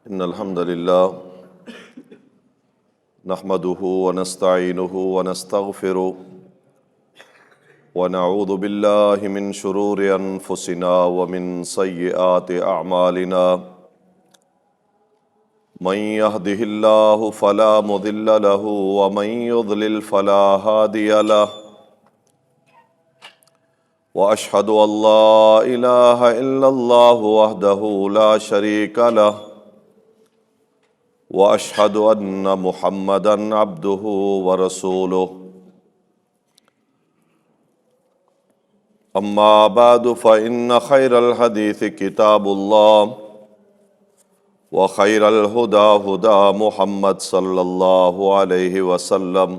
إن الحمد لله نحمده ونستعينه ونستغفره ونعوذ بالله من شرور أنفسنا ومن سيئات أعمالنا من يهده الله فلا مضل له ومن يضلل فلا هادي له وأشهد أن لا إله إلا الله وحده لا شريك له وأشهد أن محمدًا عبده ورسوله أما بعد فإن خير الحديث كتاب الله وخير الهدى هدى محمد صلى الله عليه وسلم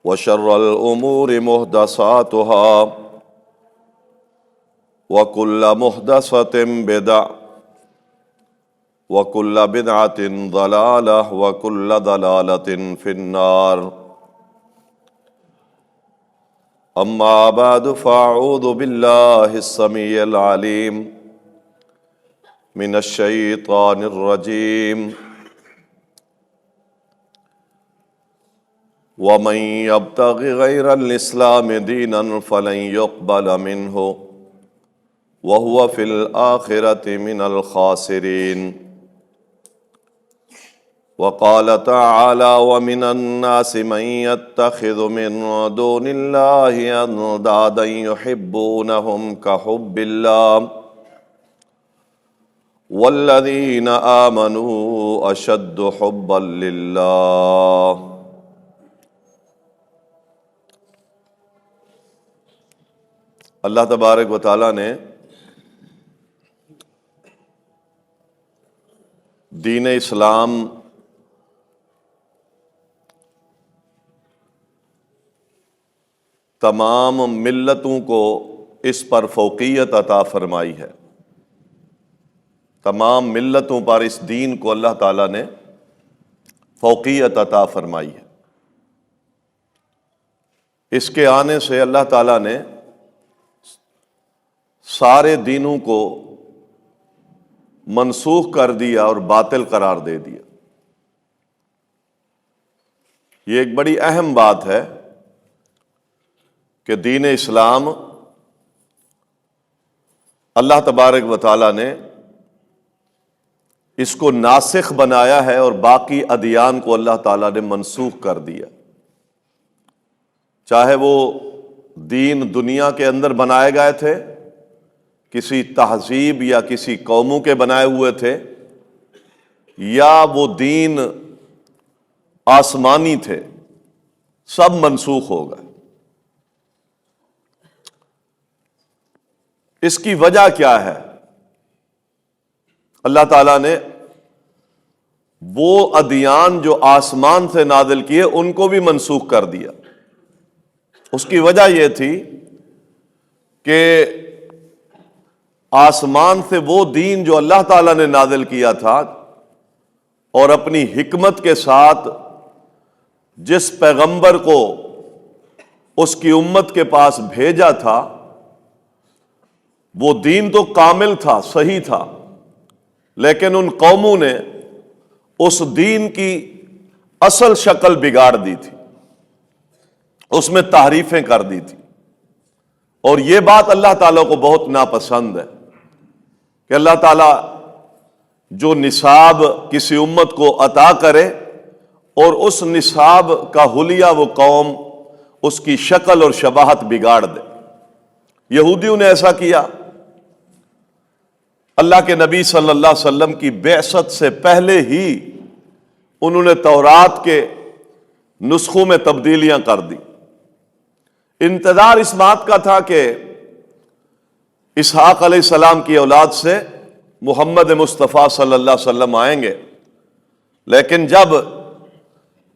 وشر الأمور محدثاتها وكل محدثة بدعة وَكُلَّ بِدْعَةٍ ضَلَالَةٍ وَكُلَّ ضَلَالَةٍ فِي النَّارِ أما بعد فأعوذ بالله السميع العليم من الشيطان الرجيم ومن يبتغ غير الإسلام دينا فلن يقبل منه وهو في الآخرة من الخاسرين وقال تعالى ومن الناس من يتخذ من دون الله أندادا يحبونهم كحب الله والذين آمنوا أشد حبا لله اللہ تبارک و تعالیٰ نے دین اسلام تمام ملتوں کو اس پر فوقیت عطا فرمائی ہے۔ تمام ملتوں پر اس دین کو اللہ تعالیٰ نے فوقیت عطا فرمائی ہے۔ اس کے آنے سے اللہ تعالیٰ نے سارے دینوں کو منسوخ کر دیا اور باطل قرار دے دیا۔ یہ ایک بڑی اہم بات ہے کہ دین اسلام اللہ تبارک و تعالیٰ نے اس کو ناسخ بنایا ہے اور باقی ادیان کو اللہ تعالیٰ نے منسوخ کر دیا۔ چاہے وہ دین دنیا کے اندر بنائے گئے تھے، کسی تہذیب یا کسی قوموں کے بنائے ہوئے تھے، یا وہ دین آسمانی تھے، سب منسوخ ہو گئے۔ اس کی وجہ کیا ہے؟ اللہ تعالیٰ نے وہ ادیان جو آسمان سے نازل کیے ان کو بھی منسوخ کر دیا۔ اس کی وجہ یہ تھی کہ آسمان سے وہ دین جو اللہ تعالیٰ نے نازل کیا تھا اور اپنی حکمت کے ساتھ جس پیغمبر کو اس کی امت کے پاس بھیجا تھا، وہ دین تو کامل تھا، صحیح تھا، لیکن ان قوموں نے اس دین کی اصل شکل بگاڑ دی تھی، اس میں تحریفیں کر دی تھی۔ اور یہ بات اللہ تعالیٰ کو بہت ناپسند ہے کہ اللہ تعالیٰ جو نصاب کسی امت کو عطا کرے اور اس نصاب کا حلیہ وہ قوم اس کی شکل اور شباہت بگاڑ دے۔ یہودیوں نے ایسا کیا۔ اللہ کے نبی صلی اللہ علیہ وسلم کی بعثت سے پہلے ہی انہوں نے تورات کے نسخوں میں تبدیلیاں کر دی۔ انتظار اس بات کا تھا کہ اسحاق علیہ السلام کی اولاد سے محمد مصطفیٰ صلی اللہ علیہ وسلم آئیں گے، لیکن جب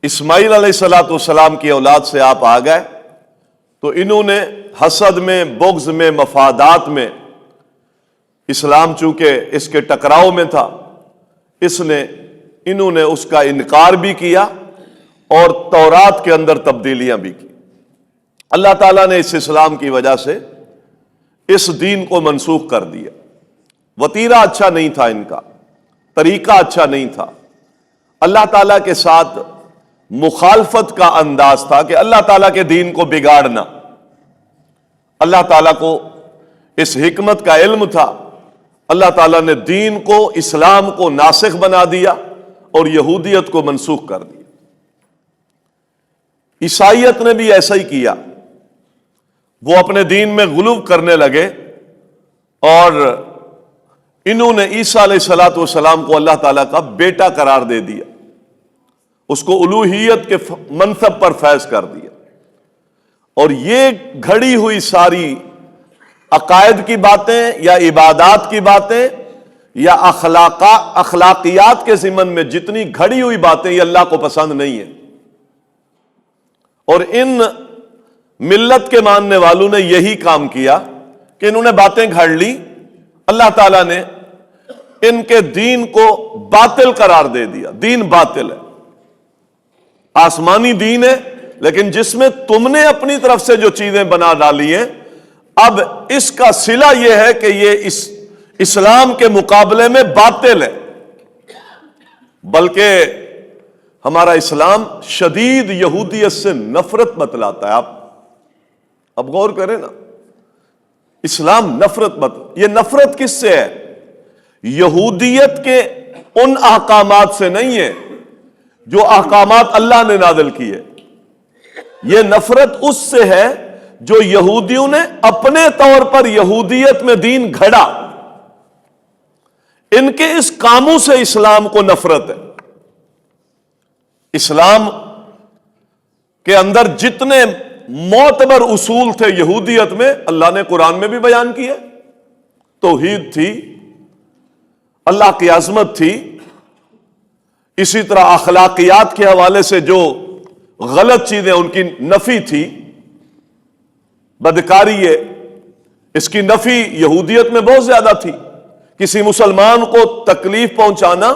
اسماعیل علیہ السلام کی اولاد سے آپ آ گئے تو انہوں نے حسد میں، بغض میں، مفادات میں، اسلام چونکہ اس کے ٹکراؤ میں تھا، انہوں نے اس کا انکار بھی کیا اور تورات کے اندر تبدیلیاں بھی کی۔ اللہ تعالیٰ نے اس اسلام کی وجہ سے اس دین کو منسوخ کر دیا۔ وتیرہ اچھا نہیں تھا ان کا، طریقہ اچھا نہیں تھا، اللہ تعالیٰ کے ساتھ مخالفت کا انداز تھا کہ اللہ تعالیٰ کے دین کو بگاڑنا۔ اللہ تعالیٰ کو اس حکمت کا علم تھا، اللہ تعالیٰ نے دین کو، اسلام کو ناسخ بنا دیا اور یہودیت کو منسوخ کر دیا۔ عیسائیت نے بھی ایسا ہی کیا، وہ اپنے دین میں غلو کرنے لگے اور انہوں نے عیسیٰ علیہ الصلوۃ والسلام کو اللہ تعالیٰ کا بیٹا قرار دے دیا، اس کو الوہیت کے منصب پر فیض کر دیا۔ اور یہ گھڑی ہوئی ساری عقائد کی باتیں یا عبادات کی باتیں یا اخلاقیات کے ضمن میں جتنی گھڑی ہوئی باتیں، یہ اللہ کو پسند نہیں ہے۔ اور ان ملت کے ماننے والوں نے یہی کام کیا کہ انہوں نے باتیں گھڑ لی، اللہ تعالیٰ نے ان کے دین کو باطل قرار دے دیا۔ دین باطل ہے، آسمانی دین ہے، لیکن جس میں تم نے اپنی طرف سے جو چیزیں بنا ڈالی ہیں، اب اس کا صلہ یہ ہے کہ یہ اسلام کے مقابلے میں باطل ہے۔ بلکہ ہمارا اسلام شدید یہودیت سے نفرت بتلاتا ہے۔ اب غور کریں نا، اسلام نفرت یہ نفرت کس سے ہے؟ یہودیت کے ان احکامات سے نہیں ہے جو احکامات اللہ نے نازل کیے، یہ نفرت اس سے ہے جو یہودیوں نے اپنے طور پر یہودیت میں دین گھڑا، ان کے اس کاموں سے اسلام کو نفرت ہے۔ اسلام کے اندر جتنے معتبر اصول تھے یہودیت میں، اللہ نے قرآن میں بھی بیان کیے۔ توحید تھی، اللہ کی عظمت تھی، اسی طرح اخلاقیات کے حوالے سے جو غلط چیزیں ان کی نفی تھی، بدکاری ہے، اس کی نفی یہودیت میں بہت زیادہ تھی۔ کسی مسلمان کو تکلیف پہنچانا،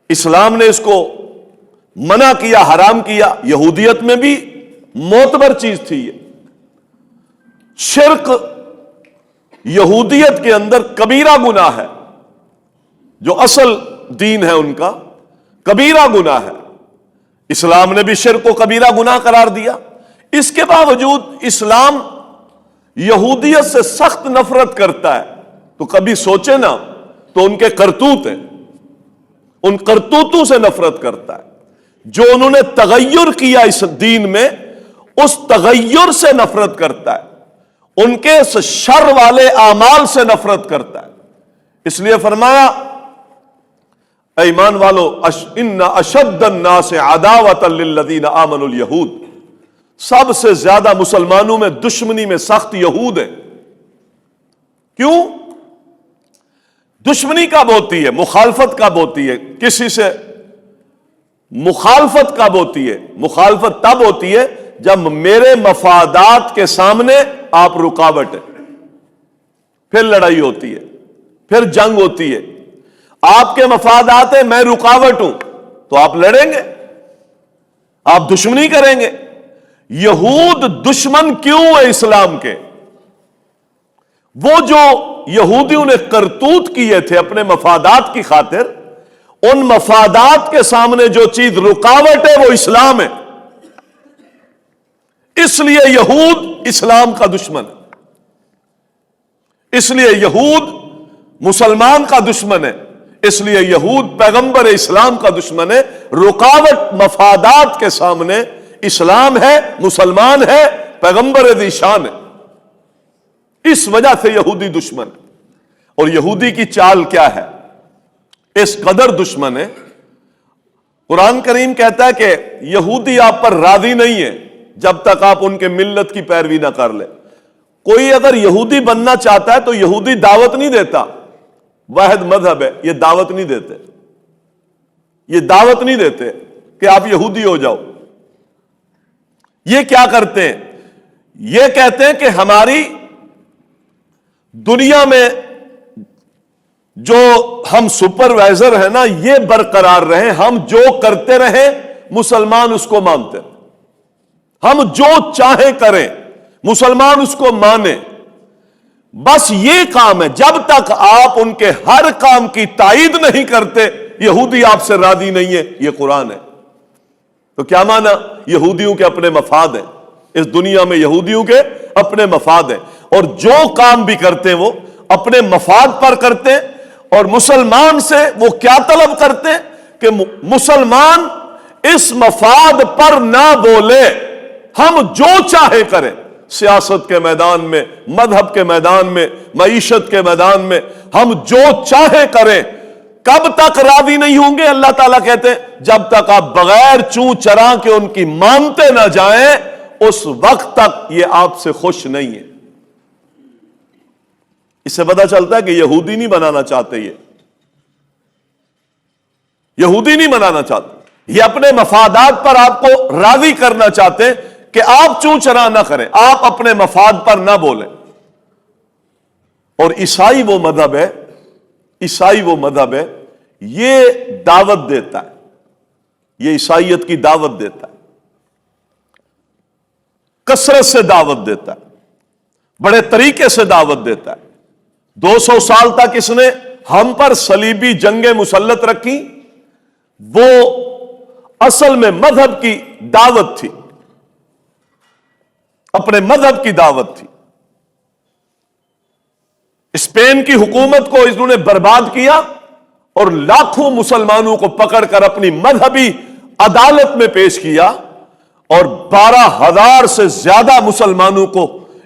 اسلام نے اس کو منع کیا، حرام کیا۔ یہودیت میں بھی معتبر چیز تھی یہ۔ شرک یہودیت کے اندر کبیرہ گناہ ہے، جو اصل دین ہے ان کا کبیرہ گناہ ہے۔ اسلام نے بھی شرک کو کبیرہ گناہ قرار دیا۔ اس کے باوجود اسلام یہودیت سے سخت نفرت کرتا ہے۔ تو کبھی سوچے نا، تو ان کے کرتوت ہیں، ان کرتوتوں سے نفرت کرتا ہے۔ جو انہوں نے تغیر کیا اس دین میں، اس تغیر سے نفرت کرتا ہے، ان کے شر والے اعمال سے نفرت کرتا ہے۔ اس لیے فرمایا، اے ایمان والو، ان اشد الناس عداوۃ للذین آمنوا الیہود، سب سے زیادہ مسلمانوں میں دشمنی میں سخت یہود ہیں۔ کیوں؟ دشمنی کب ہوتی ہے؟ مخالفت کب ہوتی ہے کسی سے؟ مخالفت کب ہوتی ہے؟ مخالفت تب ہوتی ہے جب میرے مفادات کے سامنے آپ رکاوٹ ہے، پھر لڑائی ہوتی ہے، پھر جنگ ہوتی ہے۔ آپ کے مفادات ہیں، میں رکاوٹ ہوں، تو آپ لڑیں گے، آپ دشمنی کریں گے۔ یہود دشمن کیوں ہے اسلام کے؟ وہ جو یہودیوں نے کرتوت کیے تھے اپنے مفادات کی خاطر، ان مفادات کے سامنے جو چیز رکاوٹ ہے وہ اسلام ہے۔ اس لیے یہود اسلام کا دشمن ہے، اس لیے یہود مسلمان کا دشمن ہے، اس لیے یہود پیغمبر اسلام کا دشمن ہے۔ رکاوٹ مفادات کے سامنے اسلام ہے، مسلمان ہے، پیغمبر ذی شان ہے۔ اس وجہ سے یہودی دشمن ہے۔ اور یہودی کی چال کیا ہے؟ اس قدر دشمن ہے، قرآن کریم کہتا ہے کہ یہودی آپ پر راضی نہیں ہے جب تک آپ ان کے ملت کی پیروی نہ کر لیں۔ کوئی اگر یہودی بننا چاہتا ہے تو یہودی دعوت نہیں دیتا، واحد مذہب ہے، یہ دعوت نہیں دیتے، یہ دعوت نہیں دیتے کہ آپ یہودی ہو جاؤ۔ یہ کیا کرتے ہیں؟ یہ کہتے ہیں کہ ہماری دنیا میں جو ہم سپروائزر ہیں نا، یہ برقرار رہے، ہم جو کرتے رہیں مسلمان اس کو مانتے ہیں، ہم جو چاہیں کریں مسلمان اس کو مانے۔ بس یہ کام ہے، جب تک آپ ان کے ہر کام کی تائید نہیں کرتے یہودی آپ سے راضی نہیں ہے. یہ قرآن ہے. تو کیا مانا؟ یہودیوں کے اپنے مفاد ہیں اس دنیا میں، یہودیوں کے اپنے مفاد ہیں، اور جو کام بھی کرتے ہیں وہ اپنے مفاد پر کرتے ہیں. اور مسلمان سے وہ کیا طلب کرتے ہیں کہ مسلمان اس مفاد پر نہ بولے، ہم جو چاہے کریں، سیاست کے میدان میں، مذہب کے میدان میں، معیشت کے میدان میں ہم جو چاہے کریں. کب تک راضی نہیں ہوں گے؟ اللہ تعالیٰ کہتے ہیں جب تک آپ بغیر چوں چراں کے ان کی مانتے نہ جائیں اس وقت تک یہ آپ سے خوش نہیں ہے. اس سے پتہ چلتا ہے کہ یہودی نہیں بنانا چاہتے، یہودی نہیں بنانا چاہتے، یہ اپنے مفادات پر آپ کو راضی کرنا چاہتے ہیں کہ آپ چوں چراں نہ کریں، آپ اپنے مفاد پر نہ بولیں. اور عیسائی وہ مذہب ہے، عیسائی وہ مذہب ہے، یہ دعوت دیتا ہے، یہ عیسائیت کی دعوت دیتا ہے، کثرت سے دعوت دیتا ہے، بڑے طریقے سے دعوت دیتا ہے. 200 سال تک اس نے ہم پر صلیبی جنگیں مسلط رکھی. وہ اصل میں مذہب کی دعوت تھی، اپنے مذہب کی دعوت تھی. اسپین کی حکومت کو انہوں نے برباد کیا اور لاکھوں مسلمانوں کو پکڑ کر اپنی مذہبی عدالت میں پیش کیا، اور 12,000 سے زیادہ مسلمانوں کو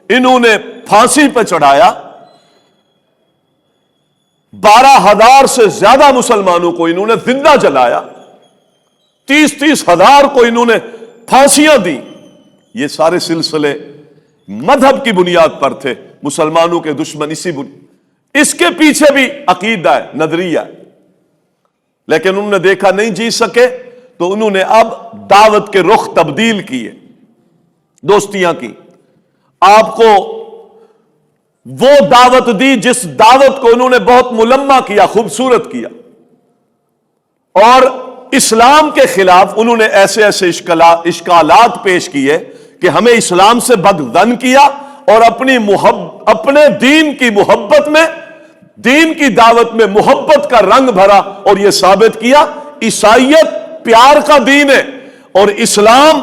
انہوں نے پھانسی پہ چڑھایا. 12,000 سے زیادہ مسلمانوں کو انہوں نے زندہ جلایا، 30 ہزار کو انہوں نے پھانسیاں دی. یہ سارے سلسلے مذہب کی بنیاد پر تھے. مسلمانوں کے دشمن اس کے پیچھے بھی عقیدہ ہے، نظریہ ہے، لیکن انہوں نے دیکھا نہیں جی سکے تو انہوں نے اب دعوت کے رخ تبدیل کیے، دوستیاں کی. آپ کو وہ دعوت دی جس دعوت کو انہوں نے بہت ملمع کیا، خوبصورت کیا، اور اسلام کے خلاف انہوں نے ایسے ایسے اشکالات پیش کیے کہ ہمیں اسلام سے بدظن کیا، اور اپنے دین کی محبت میں، دین کی دعوت میں محبت کا رنگ بھرا، اور یہ ثابت کیا عیسائیت پیار کا دین ہے اور اسلام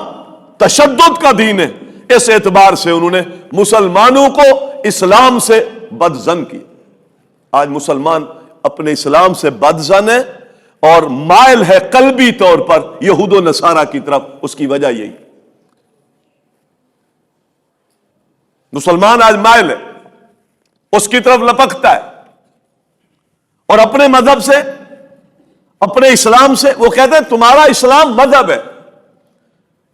تشدد کا دین ہے. اس اعتبار سے انہوں نے مسلمانوں کو اسلام سے بدظن کی. آج مسلمان اپنے اسلام سے بدظن ہے اور مائل ہے قلبی طور پر یہود و نصارہ کی طرف. اس کی وجہ یہی، مسلمان آج مائل ہے، اس کی طرف لپکتا ہے، اور اپنے مذہب سے، اپنے اسلام سے وہ کہتے ہیں تمہارا اسلام مذہب ہے.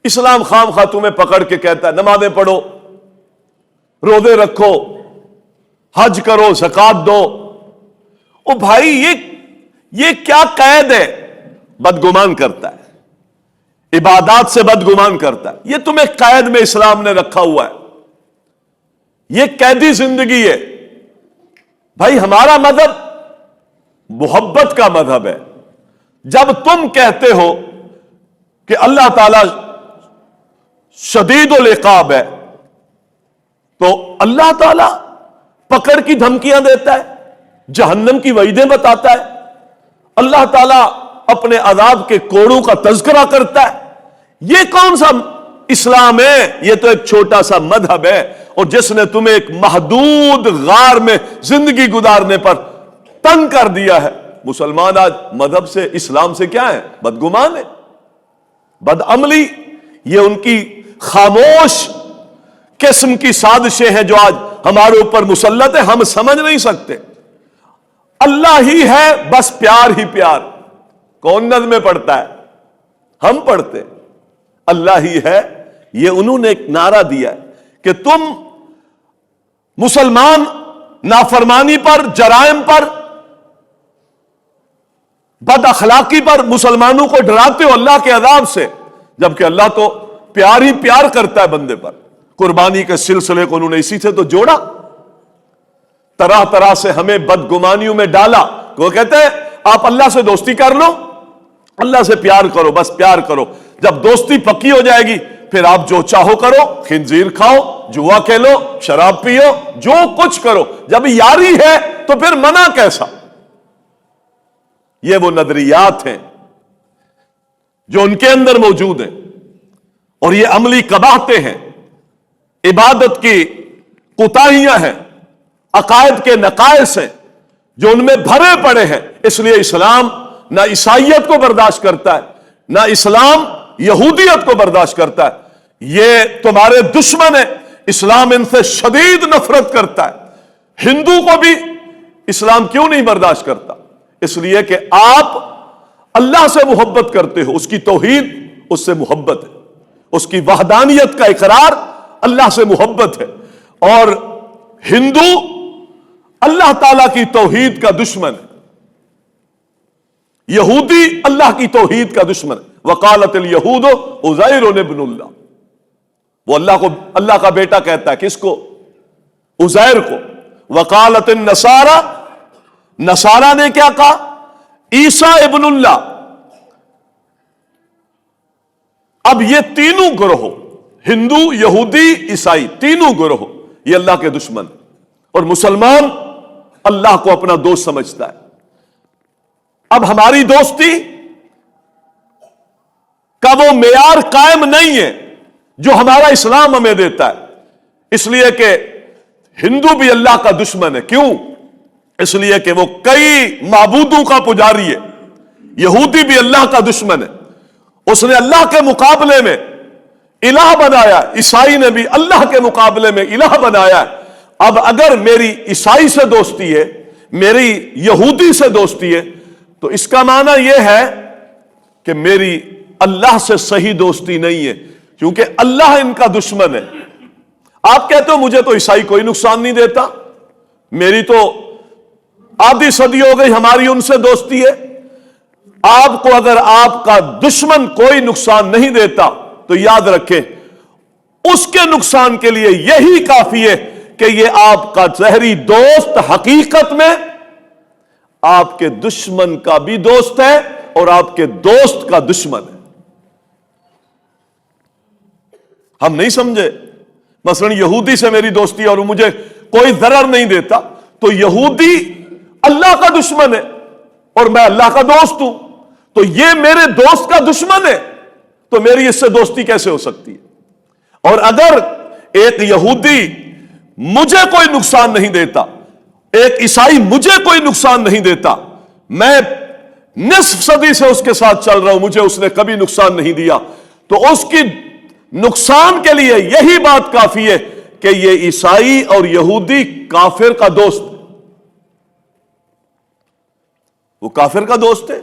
اسلام خام خواہ تمہیں پکڑ کے کہتا ہے نمازیں پڑھو، روزے رکھو، حج کرو، زکات دو. او بھائی یہ کیا قید ہے؟ بدگمان کرتا ہے، عبادات سے بدگمان کرتا ہے. یہ تمہیں قید میں اسلام نے رکھا ہوا ہے، یہ قیدی زندگی ہے. بھائی ہمارا مذہب محبت کا مذہب ہے. جب تم کہتے ہو کہ اللہ تعالی شدید العقاب ہے تو اللہ تعالی پکڑ کی دھمکیاں دیتا ہے، جہنم کی وعیدیں بتاتا ہے، اللہ تعالیٰ اپنے عذاب کے کوڑوں کا تذکرہ کرتا ہے. یہ کون سا اسلام ہے؟ یہ تو ایک چھوٹا سا مذہب ہے، اور جس نے تمہیں ایک محدود غار میں زندگی گزارنے پر تنگ کر دیا ہے. مسلمان آج مذہب سے، اسلام سے کیا ہے؟ بدگمان ہے، بدعملی. یہ ان کی خاموش قسم کی سازشیں ہیں جو آج ہمارے اوپر مسلط ہے، ہم سمجھ نہیں سکتے. اللہ ہی ہے، بس پیار ہی پیار. کون نظمیں پڑھتا ہے؟ ہم پڑھتے. اللہ ہی ہے، یہ انہوں نے ایک نعرہ دیا ہے کہ تم مسلمان نافرمانی پر، جرائم پر، بد اخلاقی پر مسلمانوں کو ڈراتے ہو اللہ کے عذاب سے، جبکہ اللہ تو پیار ہی پیار کرتا ہے بندے پر. قربانی کے سلسلے کو انہوں نے اسی سے تو جوڑا، طرح طرح سے ہمیں بدگمانیوں میں ڈالا. وہ کہتے ہیں آپ اللہ سے دوستی کر لو، اللہ سے پیار کرو، بس پیار کرو. جب دوستی پکی ہو جائے گی پھر آپ جو چاہو کرو، خنزیر کھاؤ، جوا کھیلو، شراب پیو، جو کچھ کرو، جب یاری ہے تو پھر منع کیسا؟ یہ وہ نظریات ہیں جو ان کے اندر موجود ہیں، اور یہ عملی قباحتیں ہیں، عبادت کی کوتاہیاں ہیں، عقائد کے نقائص ہیں جو ان میں بھرے پڑے ہیں۔ اس لیے اسلام نہ عیسائیت کو برداشت کرتا ہے، نہ اسلام یہودیت کو برداشت کرتا ہے۔ یہ تمہارے دشمن ہیں، اسلام ان سے شدید نفرت کرتا ہے۔ ہندو کو بھی اسلام کیوں نہیں برداشت کرتا؟ اس لیے کہ آپ اللہ سے محبت کرتے ہو، اس کی توحید اس سے محبت ہے، اس کی وحدانیت کا اقرار اللہ سے محبت ہے، اور ہندو اللہ تعالیٰ کی توحید کا دشمن ہے، یہودی اللہ کی توحید کا دشمن ہے۔ وقالت الیہود عزیر ابن اللہ، وہ اللہ کا بیٹا کہتا ہے، کس کو؟ عزیر کو۔ وقالت النصارى، نصارہ نے کیا کہا؟ عیسیٰ ابن اللہ۔ اب یہ تینوں گروہ، ہندو، یہودی، عیسائی، تینوں گروہ یہ اللہ کے دشمن، اور مسلمان اللہ کو اپنا دوست سمجھتا ہے۔ اب ہماری دوستی کا وہ معیار قائم نہیں ہے جو ہمارا اسلام ہمیں دیتا ہے، اس لیے کہ ہندو بھی اللہ کا دشمن ہے۔ کیوں؟ اس لیے کہ وہ کئی معبودوں کا پجاری ہے۔ یہودی بھی اللہ کا دشمن ہے، اس نے اللہ کے مقابلے میں الہ بنایا۔ عیسائی نے بھی اللہ کے مقابلے میں الہ بنایا۔ اب اگر میری عیسائی سے دوستی ہے، میری یہودی سے دوستی ہے، تو اس کا معنی یہ ہے کہ میری اللہ سے صحیح دوستی نہیں ہے، کیونکہ اللہ ان کا دشمن ہے۔ آپ کہتے ہو مجھے تو عیسائی کوئی نقصان نہیں دیتا، میری تو آدھی صدی ہو گئی ہماری ان سے دوستی ہے۔ آپ کو اگر آپ کا دشمن کوئی نقصان نہیں دیتا تو یاد رکھیں اس کے نقصان کے لیے یہی کافی ہے کہ یہ آپ کا ظاہری دوست حقیقت میں آپ کے دشمن کا بھی دوست ہے اور آپ کے دوست کا دشمن ہے۔ ہم نہیں سمجھے؟ مثلا یہودی سے میری دوستی اور مجھے کوئی ضرر نہیں دیتا، تو یہودی اللہ کا دشمن ہے اور میں اللہ کا دوست ہوں، تو یہ میرے دوست کا دشمن ہے، تو میری اس سے دوستی کیسے ہو سکتی ہے؟ اور اگر ایک یہودی مجھے کوئی نقصان نہیں دیتا، ایک عیسائی مجھے کوئی نقصان نہیں دیتا، میں نصف صدی سے اس کے ساتھ چل رہا ہوں، مجھے اس نے کبھی نقصان نہیں دیا، تو اس کی نقصان کے لیے یہی بات کافی ہے کہ یہ عیسائی اور یہودی کافر کا دوست، وہ کافر کا دوست ہے،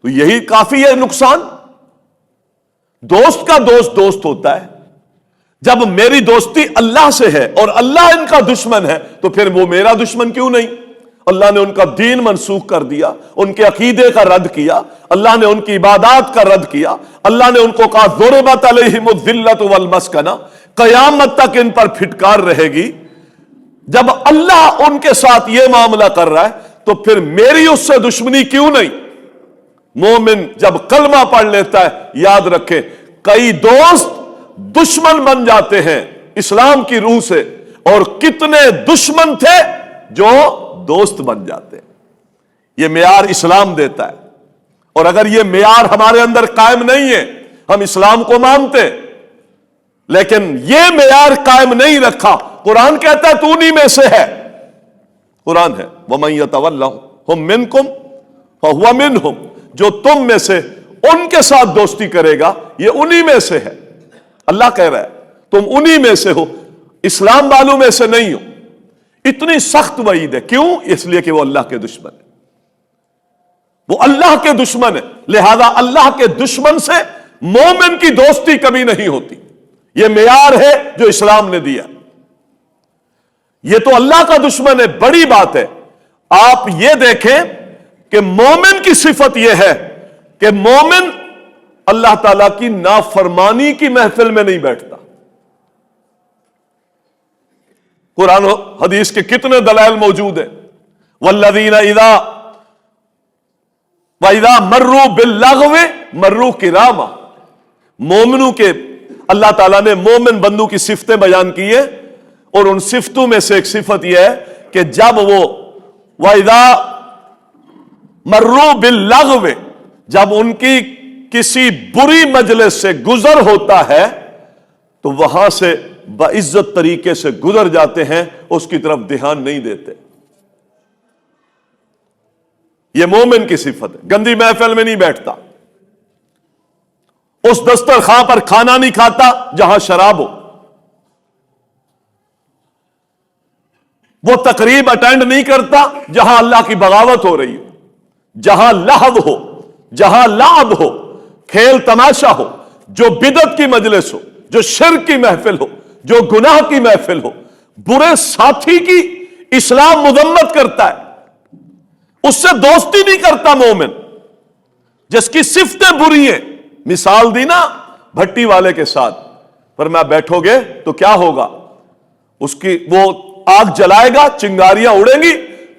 تو یہی کافی ہے نقصان۔ دوست کا دوست دوست ہوتا ہے۔ جب میری دوستی اللہ سے ہے اور اللہ ان کا دشمن ہے تو پھر وہ میرا دشمن کیوں نہیں؟ اللہ نے ان کا دین منسوخ کر دیا، ان کے عقیدے کا رد کیا، اللہ نے ان کی عبادات کا رد کیا، اللہ نے ان کو کہا ضربت علیہم الذلۃ والمسکنہ، قیامت تک ان پر پھٹکار رہے گی۔ جب اللہ ان کے ساتھ یہ معاملہ کر رہا ہے تو پھر میری اس سے دشمنی کیوں نہیں؟ مومن جب کلمہ پڑھ لیتا ہے، یاد رکھیں کئی دوست دشمن بن جاتے ہیں اسلام کی روح سے، اور کتنے دشمن تھے جو دوست بن جاتے ہیں۔ یہ معیار اسلام دیتا ہے، اور اگر یہ معیار ہمارے اندر قائم نہیں ہے، ہم اسلام کو مانتے لیکن یہ معیار قائم نہیں رکھا، قرآن کہتا ہے تو انہی میں سے ہے، قرآن ہے وَمَن يَتَوَلَّهُمْ مِنْكُمْ فَهُوَ مِنْهُمْ، جو تم میں سے ان کے ساتھ دوستی کرے گا یہ انہی میں سے ہے۔ اللہ کہہ رہا ہے تم انہی میں سے ہو، اسلام والوں میں سے نہیں ہو۔ اتنی سخت وعید ہے، کیوں؟ اس لیے کہ وہ اللہ کے دشمن ہے، وہ اللہ کے دشمن ہے، لہذا اللہ کے دشمن سے مومن کی دوستی کبھی نہیں ہوتی۔ یہ معیار ہے جو اسلام نے دیا، یہ تو اللہ کا دشمن ہے، بڑی بات ہے۔ آپ یہ دیکھیں کہ مومن کی صفت یہ ہے کہ مومن اللہ تعالیٰ کی نافرمانی کی محفل میں نہیں بیٹھتا۔ قرآن و حدیث کے کتنے دلائل موجود ہیں۔ والذین وَإِذَا مَرُّوا بِاللَّغْوِ مَرُّوا كِرَامًا، مومنوں کے اللہ تعالیٰ نے مومن بندوں کی صفتیں بیان کی ہیں، اور ان صفتوں میں سے ایک صفت یہ ہے کہ جب وہ وَإِذَا مَرُّوا بِاللَّغْوِ، جب ان کی کسی بری مجلس سے گزر ہوتا ہے تو وہاں سے باعزت طریقے سے گزر جاتے ہیں، اس کی طرف دھیان نہیں دیتے۔ یہ مومن کی صفت ہے، گندی محفل میں نہیں بیٹھتا، اس دسترخوان پر کھانا نہیں کھاتا جہاں شراب ہو، وہ تقریب اٹینڈ نہیں کرتا جہاں اللہ کی بغاوت ہو رہی ہو، جہاں لہو ہو، جہاں لعب ہو، کھیل تماشا ہو، جو بدعت کی مجلس ہو، جو شرک کی محفل ہو، جو گناہ کی محفل ہو، برے ساتھی کی اسلام مذمت کرتا ہے، اس سے دوستی نہیں کرتا مومن، جس کی صفتیں بری ہیں۔ مثال دی نا بھٹی والے کے ساتھ، پر میں بیٹھو گے تو کیا ہوگا، اس کی وہ آگ جلائے گا، چنگاریاں اڑیں گی،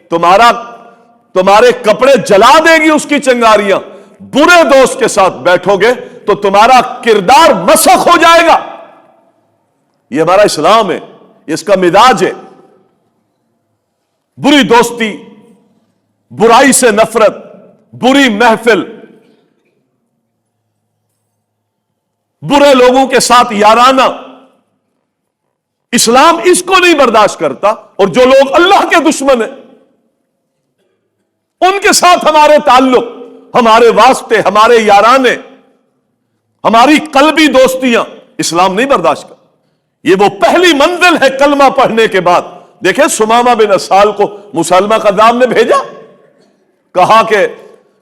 تمہارے کپڑے جلا دے گی اس کی چنگاریاں۔ برے دوست کے ساتھ بیٹھو گے تو تمہارا کردار مسخ ہو جائے گا۔ یہ ہمارا اسلام ہے، اس کا مزاج ہے۔ بری دوستی، برائی سے نفرت، بری محفل، برے لوگوں کے ساتھ یارانہ، اسلام اس کو نہیں برداشت کرتا۔ اور جو لوگ اللہ کے دشمن ہیں ان کے ساتھ ہمارے تعلق، ہمارے واسطے، ہمارے یارانے، ہماری قلبی دوستیاں اسلام نہیں برداشت کرتا۔ یہ وہ پہلی منزل ہے کلمہ پڑھنے کے بعد۔ دیکھیں سمامہ بن اسال کو مسلمہ کذاب نے بھیجا، کہا کہ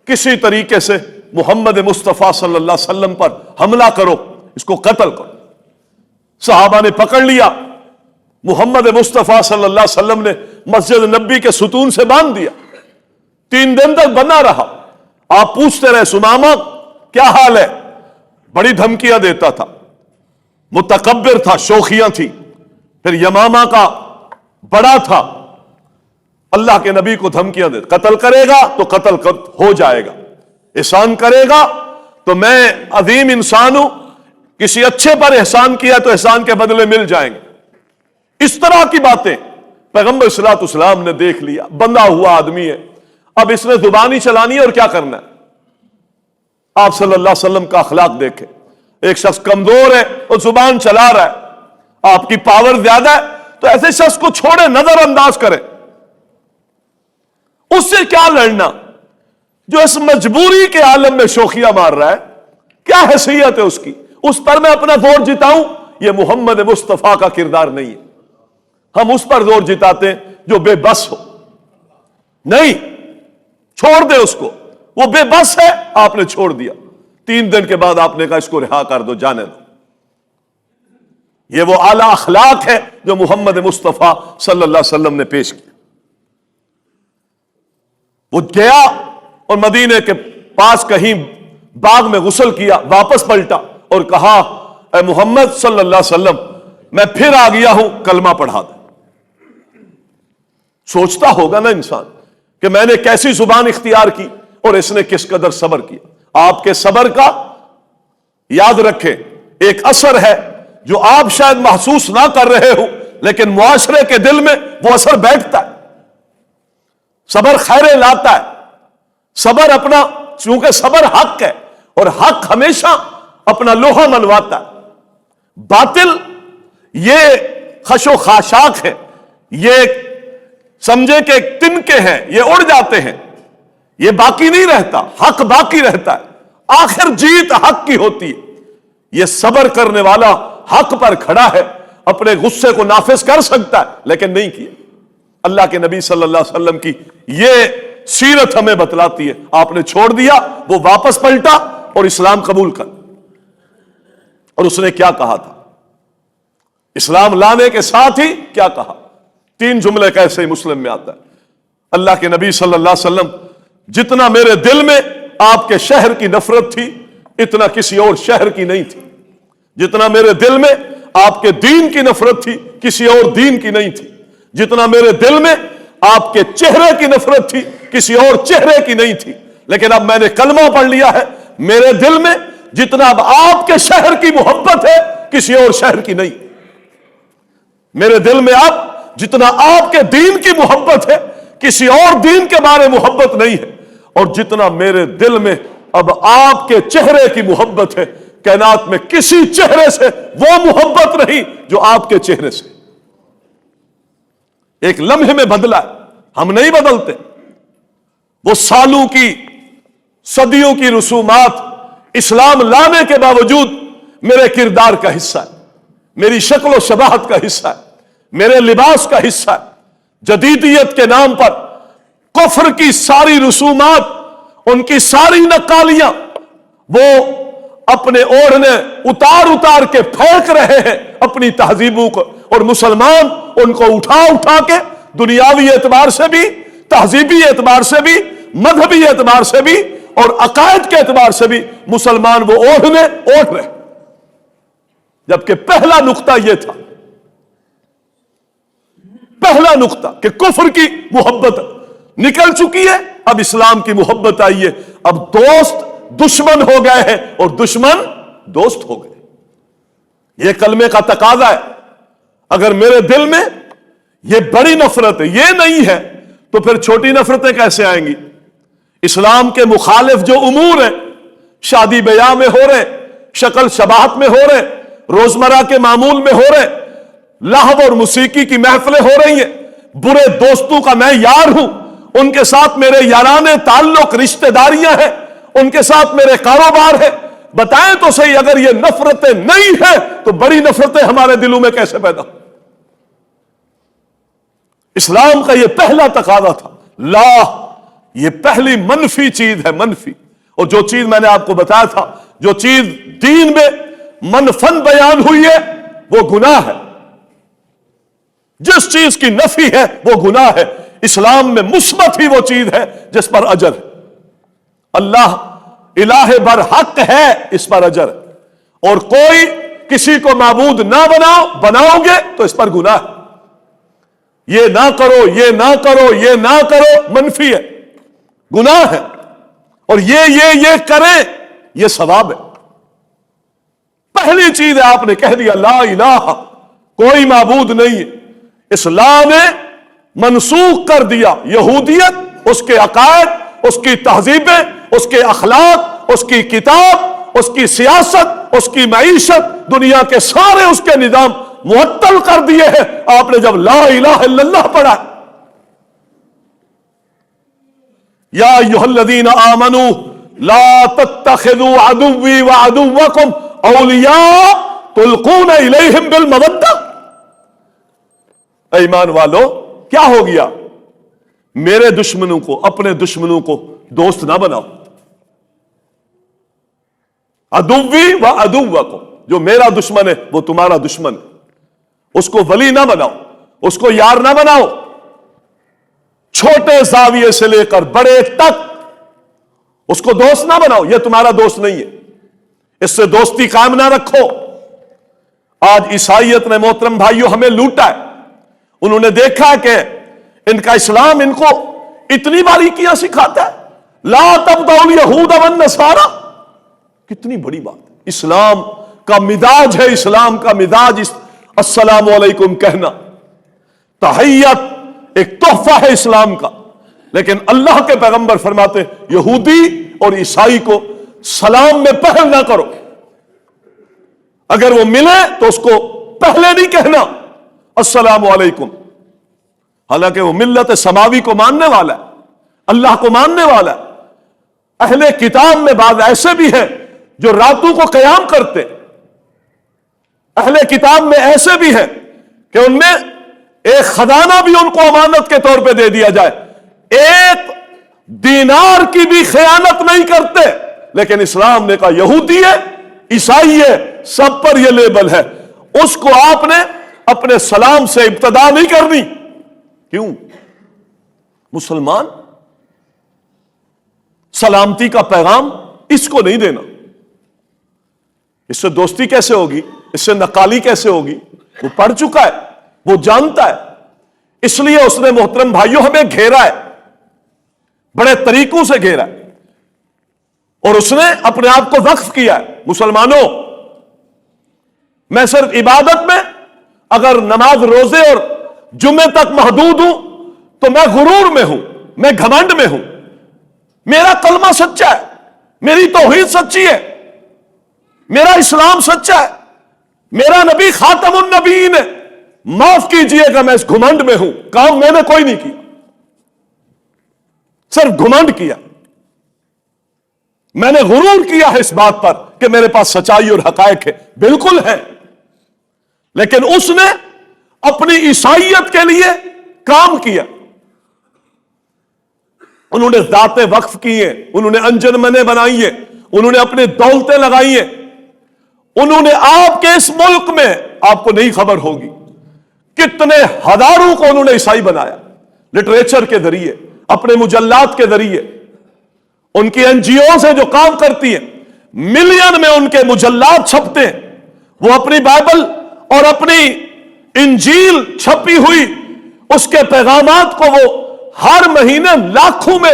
کسی طریقے سے محمد مصطفیٰ صلی اللہ علیہ وسلم پر حملہ کرو، اس کو قتل کرو۔ صحابہ نے پکڑ لیا، محمد مصطفیٰ صلی اللہ علیہ وسلم نے مسجد نبی کے ستون سے باندھ دیا، 3 دن تک بنا رہا۔ آپ پوچھتے رہے سمامہ کیا حال ہے؟ بڑی دھمکیاں دیتا تھا، متکبر تھا، شوخیاں تھی۔ پھر یمامہ کا بڑا تھا، اللہ کے نبی کو دھمکیاں دے، قتل کرے گا تو قتل ہو جائے گا، احسان کرے گا تو میں عظیم انسان ہوں، کسی اچھے پر احسان کیا تو احسان کے بدلے مل جائیں گے۔ اس طرح کی باتیں پیغمبر صلی اللہ علیہ وسلم نے دیکھ لیا، بندہ ہوا آدمی ہے، اب اس نے زبان ہی چلانی ہے اور کیا کرنا ہے۔ آپ صلی اللہ علیہ وسلم کا اخلاق دیکھیں، ایک شخص کمزور ہے اور زبان چلا رہا ہے، آپ کی پاور زیادہ ہے تو ایسے شخص کو چھوڑے، نظر انداز کرے۔ اس سے کیا لڑنا جو اس مجبوری کے عالم میں شوخیاں مار رہا ہے؟ کیا حیثیت ہے اس کی؟ اس پر میں اپنا زور جتاؤں؟ یہ محمد مصطفیٰ کا کردار نہیں ہے۔ ہم اس پر زور جتاتے ہیں جو بے بس ہو۔ نہیں، چھوڑ دے اس کو، وہ بے بس ہے، آپ نے چھوڑ دیا، 3 دن کے بعد آپ نے کہا اس کو رہا کر دو، جانے دو۔ یہ وہ اعلیٰ اخلاق ہے جو محمد مصطفیٰ صلی اللہ علیہ وسلم نے پیش کیا۔ وہ گیا اور مدینے کے پاس کہیں باغ میں غسل کیا، واپس پلٹا اور کہا اے محمد صلی اللہ علیہ وسلم، میں پھر آ گیا ہوں، کلمہ پڑھا دے۔ سوچتا ہوگا نا انسان کہ میں نے کیسی زبان اختیار کی اور اس نے کس قدر صبر کیا۔ آپ کے صبر کا یاد رکھیں ایک اثر ہے جو آپ شاید محسوس نہ کر رہے ہو، لیکن معاشرے کے دل میں وہ اثر بیٹھتا ہے۔ صبر خیر لاتا ہے، صبر اپنا، چونکہ صبر حق ہے اور حق ہمیشہ اپنا لوہا منواتا ہے۔ باطل یہ خش و خاشاک ہے، یہ سمجھے کہ تنکے ہیں، یہ اڑ جاتے ہیں، یہ باقی نہیں رہتا، حق باقی رہتا ہے، آخر جیت حق کی ہوتی ہے۔ یہ صبر کرنے والا حق پر کھڑا ہے، اپنے غصے کو نافذ کر سکتا ہے لیکن نہیں کیا۔ اللہ کے نبی صلی اللہ علیہ وسلم کی یہ سیرت ہمیں بتلاتی ہے، آپ نے چھوڑ دیا، وہ واپس پلٹا اور اسلام قبول کر۔ اور اس نے کیا کہا تھا؟ اسلام لانے کے ساتھ ہی کیا کہا؟ 3 جملے کیسے ہی مسلم میں آتا ہے، اللہ کے نبی صلی اللہ علیہ وسلم، جتنا میرے دل میں آپ کے شہر کی نفرت تھی اتنا کسی اور شہر کی نہیں تھی، جتنا میرے دل میں آپ کے دین کی نفرت تھی کسی اور دین کی نہیں تھی، جتنا میرے دل میں آپ کے چہرے کی نفرت تھی کسی اور چہرے کی نہیں تھی، لیکن اب میں نے کلمہ پڑھ لیا ہے، میرے دل میں جتنا اب آپ کے شہر کی محبت ہے کسی اور شہر کی نہیں. میرے دل میں اب جتنا آپ کے دین کی محبت ہے کسی اور دین کے بارے محبت نہیں ہے، اور جتنا میرے دل میں اب آپ کے چہرے کی محبت ہے، کائنات میں کسی چہرے سے وہ محبت نہیں جو آپ کے چہرے سے. ایک لمحے میں بدلا ہے، ہم نہیں بدلتے. وہ سالوں کی صدیوں کی رسومات اسلام لانے کے باوجود میرے کردار کا حصہ ہے، میری شکل و شباہت کا حصہ ہے، میرے لباس کا حصہ ہے. جدیدیت کے نام پر کفر کی ساری رسومات، ان کی ساری نقالیاں وہ اپنے اوڑھنے اتار اتار کے پھینک رہے ہیں اپنی تہذیبوں کو، اور مسلمان ان کو اٹھا اٹھا کے دنیاوی اعتبار سے بھی، تہذیبی اعتبار سے بھی، مذہبی اعتبار سے بھی اور عقائد کے اعتبار سے بھی مسلمان وہ اوڑھ رہے. جبکہ پہلا نقطہ یہ تھا، پہلا نقطہ کہ کفر کی محبت نکل چکی ہے، اب اسلام کی محبت آئی ہے. اب دوست دشمن ہو گئے ہیں اور دشمن دوست ہو گئے. یہ کلمے کا تقاضا ہے. اگر میرے دل میں یہ بڑی نفرت ہے، یہ نہیں ہے، تو پھر چھوٹی نفرتیں کیسے آئیں گی؟ اسلام کے مخالف جو امور ہیں، شادی بیاہ میں ہو رہے، شکل شباہت میں ہو رہے، روزمرہ کے معمول میں ہو رہے، لہو اور موسیقی کی محفلیں ہو رہی ہیں، برے دوستوں کا میں یار ہوں، ان کے ساتھ میرے یارانے تعلق رشتہ داریاں ہیں، ان کے ساتھ میرے کاروبار ہے. بتائیں تو صحیح، اگر یہ نفرتیں نہیں ہیں تو بڑی نفرتیں ہمارے دلوں میں کیسے پیدا؟ اسلام کا یہ پہلا تقاضا تھا. لا، یہ پہلی منفی چیز ہے، منفی. اور جو چیز میں نے آپ کو بتایا تھا، جو چیز دین میں منفن بیان ہوئی ہے وہ گناہ ہے. جس چیز کی نفی ہے وہ گناہ ہے. اسلام میں مثبت ہی وہ چیز ہے جس پر اجر ہے. اللہ الہ برحق ہے، اس پر اجر ہے. اور کوئی کسی کو معبود نہ بناؤ گے تو اس پر گناہ ہے. یہ نہ کرو، یہ نہ کرو، یہ نہ کرو، منفی ہے، گناہ ہے. اور یہ کریں، یہ ثواب ہے. پہلی چیز ہے آپ نے کہہ دیا لا الہ، کوئی معبود نہیں ہے. اسلام نے منسوخ کر دیا یہودیت، اس کے عقائد، اس کی تہذیبیں، اس کے اخلاق، اس کی کتاب، اس کی سیاست، اس کی معیشت، دنیا کے سارے اس کے نظام معطل کر دیے ہیں آپ نے جب لا الہ الا اللہ پڑھا. یا ایھا الذین آمنوا لا تتخذوا عدوی وعدوکم اولیاء تلقون الیہم بالمودہ. ایمان والو، کیا ہو گیا؟ میرے دشمنوں کو، اپنے دشمنوں کو دوست نہ بناؤ. عدوی وعدوکم، جو میرا دشمن ہے وہ تمہارا دشمن ہے، اس کو ولی نہ بناؤ، اس کو یار نہ بناؤ. چھوٹے زاویے سے لے کر بڑے تک اس کو دوست نہ بناؤ. یہ تمہارا دوست نہیں ہے، اس سے دوستی قائم نہ رکھو. آج عیسائیت نے محترم بھائیوں ہمیں لوٹا ہے. انہوں نے دیکھا کہ ان کا اسلام ان کو اتنی باریکیاں سکھاتا ہے. لا تبغوا الیہود والنصارى، کتنی بڑی بات. اسلام کا مزاج ہے، اسلام کا مزاج السلام علیکم کہنا، تحیت ایک تحفہ ہے اسلام کا. لیکن اللہ کے پیغمبر فرماتے یہودی اور عیسائی کو سلام میں پہل نہ کرو. اگر وہ ملے تو اس کو پہلے نہیں کہنا السلام علیکم، حالانکہ وہ ملت سماوی کو ماننے والا ہے، اللہ کو ماننے والا ہے. اہل کتاب میں بعض ایسے بھی ہیں جو راتوں کو قیام کرتے. اہل کتاب میں ایسے بھی ہیں کہ ان میں ایک خزانہ بھی ان کو امانت کے طور پہ دے دیا جائے، ایک دینار کی بھی خیانت نہیں کرتے. لیکن اسلام نے کہا یہودی ہے، عیسائی ہے، سب پر یہ لیبل ہے، اس کو آپ نے اپنے سلام سے ابتدا نہیں کرنی. کیوں؟ مسلمان سلامتی کا پیغام اس کو نہیں دینا. اس سے دوستی کیسے ہوگی؟ اس سے نقالی کیسے ہوگی؟ وہ پڑھ چکا ہے، وہ جانتا ہے. اس لیے اس نے محترم بھائیوں ہمیں گھیرا ہے، بڑے طریقوں سے گھیرا ہے، اور اس نے اپنے آپ کو وقف کیا ہے. مسلمانوں، میں صرف عبادت میں اگر نماز روزے اور جمعے تک محدود ہوں تو میں غرور میں ہوں، میں گھمنڈ میں ہوں۔ میرا کلمہ سچا ہے، میری توحید سچی ہے، میرا اسلام سچا ہے، میرا نبی خاتم النبیین ہے، معاف کیجئے گا میں اس گھمنڈ میں ہوں۔ کام میں نے کوئی نہیں کیا، صرف گھمنڈ کیا، میں نے غرور کیا ہے اس بات پر کہ میرے پاس سچائی اور حقائق ہے، بالکل ہے، لیکن اس نے اپنی عیسائیت کے لیے کام کیا۔ انہوں نے ذاتیں وقف کی ہیں، انہوں نے انجمنیں بنائی ہیں، انہوں نے اپنی دولتیں لگائی ہیں، انہوں نے آپ کے اس ملک میں، آپ کو نہیں خبر ہوگی کتنے ہزاروں کو انہوں نے عیسائی بنایا، لٹریچر کے ذریعے، اپنے مجلات کے ذریعے، ان کی این جی او سے جو کام کرتی ہیں، ملین میں ان کے مجلات چھپتے ہیں، وہ اپنی بائبل اور اپنی انجیل چھپی ہوئی اس کے پیغامات کو وہ ہر مہینے لاکھوں میں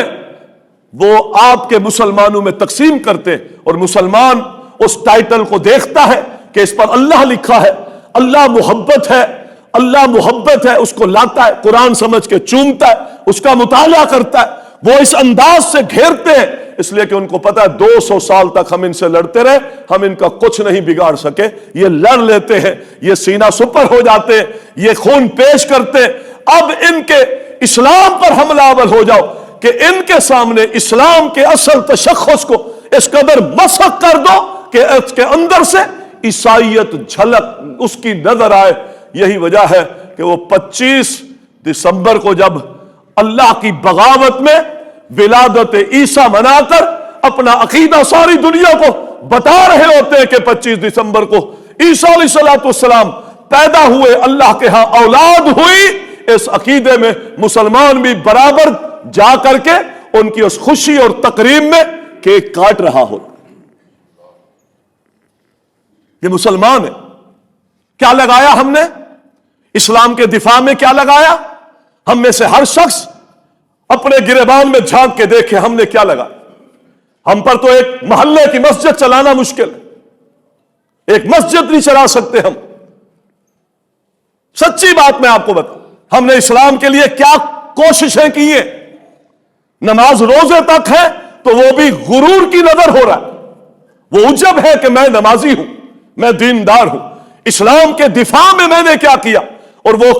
وہ آپ کے مسلمانوں میں تقسیم کرتے، اور مسلمان اس ٹائٹل کو دیکھتا ہے کہ اس پر اللہ لکھا ہے، اللہ محبت ہے، اللہ محبت ہے، اس کو لاتا ہے، قرآن سمجھ کے چومتا ہے، اس کا مطالعہ کرتا ہے۔ وہ اس انداز سے گھیرتے ہیں اس لیے کہ ان کو پتا ہے 200 سال تک ہم ان سے لڑتے رہے، ہم ان کا کچھ نہیں بگاڑ سکے، یہ لڑ لیتے ہیں، یہ سینہ سپر ہو جاتے ہیں، یہ خون پیش کرتے ہیں، اب ان کے اسلام پر حملہ آور ہو جاؤ کہ ان کے سامنے اسلام کے اصل تشخص کو اس قدر مسخ کر دو کہ اس کے اندر سے عیسائیت جھلک اس کی نظر آئے۔ یہی وجہ ہے کہ وہ 25 دسمبر کو جب اللہ کی بغاوت میں ولادت عیسیٰ منا کر اپنا عقیدہ ساری دنیا کو بتا رہے ہوتے ہیں کہ 25 دسمبر کو عیسیٰ علیہ السلام پیدا ہوئے، اللہ کے ہاں اولاد ہوئی، اس عقیدے میں مسلمان بھی برابر جا کر کے ان کی اس خوشی اور تقریب میں کیک کاٹ رہا ہو۔ یہ مسلمان ہے۔ کیا لگایا ہم نے اسلام کے دفاع میں؟ کیا لگایا؟ ہم میں سے ہر شخص اپنے گریبان میں جھانک کے دیکھے ہم نے کیا لگایا۔ ہم پر تو ایک محلے کی مسجد چلانا مشکل ہے، ایک مسجد نہیں چلا سکتے ہم۔ سچی بات میں آپ کو بتا، ہم نے اسلام کے لیے کیا کوششیں کی ہیں۔ نماز روزے تک ہے تو وہ بھی غرور کی نظر ہو رہا ہے، وہ عجب ہے کہ میں نمازی ہوں، میں دیندار ہوں۔ اسلام کے دفاع میں میں نے کیا کیا، اور وہ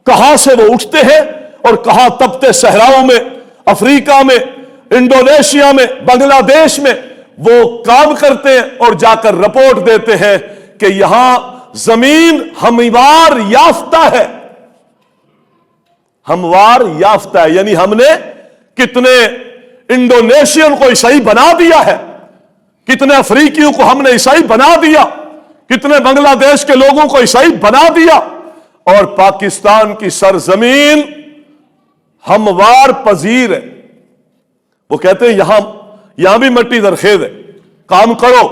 کہاں سے وہ اٹھتے ہیں اور کہاں تپتے صحراؤں میں، افریقہ میں، انڈونیشیا میں، بنگلہ دیش میں وہ کام کرتے ہیں اور جا کر رپورٹ دیتے ہیں کہ یہاں زمین ہموار یافتہ ہے، ہموار یافتہ ہے، یعنی ہم نے کتنے انڈونیشین کو عیسائی بنا دیا ہے، کتنے افریقیوں کو ہم نے عیسائی بنا دیا، کتنے بنگلہ دیش کے لوگوں کو عیسائی بنا دیا، اور پاکستان کی سرزمین ہموار پذیر ہے۔ وہ کہتے ہیں یہاں بھی مٹی زرخیز ہے، کام کرو۔